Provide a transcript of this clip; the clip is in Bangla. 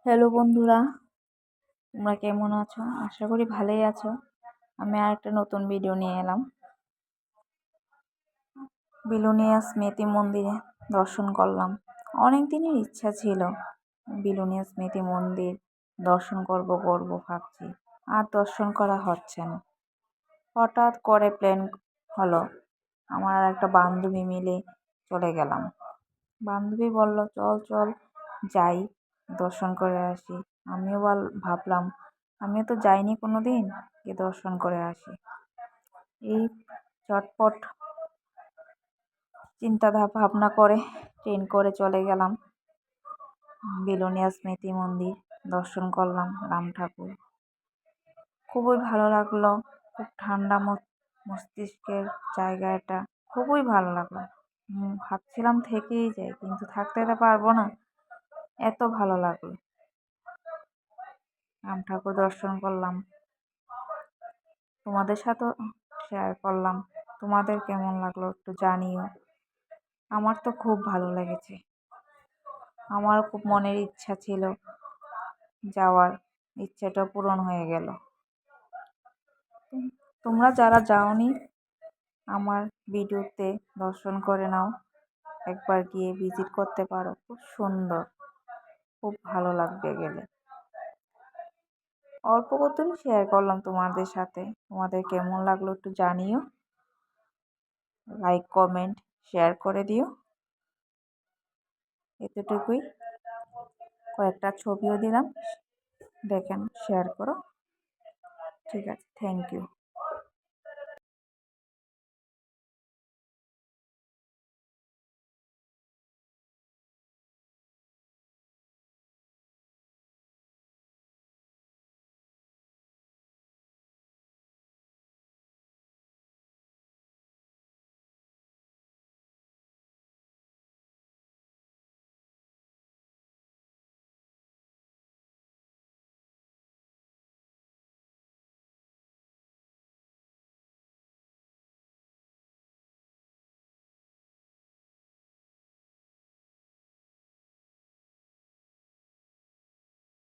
হ্যালো বন্ধুরা, তোমরা কেমন আছো? আশা করি ভালোই আছো। আমি আর একটা নতুন ভিডিও নিয়ে এলাম। বিলোনিয়া স্মৃতি মন্দিরে দর্শন করলাম। অনেক দিনের ইচ্ছা ছিল বিলোনিয়া স্মৃতি মন্দির দর্শন করব ভাবছি, আর দর্শন করা হচ্ছে না। হঠাৎ করে প্ল্যান হলো, আমার আর একটা বান্ধবী মিলে চলে গেলাম। বান্ধবী বলল, চল চল যাই, দর্শন করে আসি। আমিও ভাবলাম, আমিও তো যাইনি কোনো দিন, গিয়ে দর্শন করে আসি। এই চটপট চিন্তা ভাবনা করে ট্রেন করে চলে গেলাম বিলোনিয়া স্মৃতি মন্দির। দর্শন করলাম রাম ঠাকুর, খুবই ভালো লাগলো। খুব ঠান্ডা মস্তিষ্কের জায়গা এটা, খুবই ভালো লাগলো। ভাবছিলাম থেকেই যাই, কিন্তু থাকতে তো পারবো না, এত ভালো লাগলো। রাম ঠাকুর দর্শন করলাম, তোমাদের সাথেও শেয়ার করলাম। তোমাদের কেমন লাগলো একটু জানিও। আমার তো খুব ভালো লেগেছে। আমারও খুব মনের ইচ্ছা ছিল যাওয়ার, ইচ্ছাটা পূরণ হয়ে গেল। তোমরা যারা যাওনি, আমার ভিডিওতে দর্শন করে নাও, একবার গিয়ে ভিজিট করতে পারো। খুব সুন্দর, খুব ভালো লাগবে গেলে। অল্প কতই শেয়ার করলাম তোমাদের সাথে। তোমাদের কেমন লাগলো একটু জানিও। লাইক কমেন্ট শেয়ার করে দিও। এতটুকুই, কয়েকটা ছবিও দিলাম, দেখেন, শেয়ার করো। ঠিক আছে, থ্যাংক ইউ।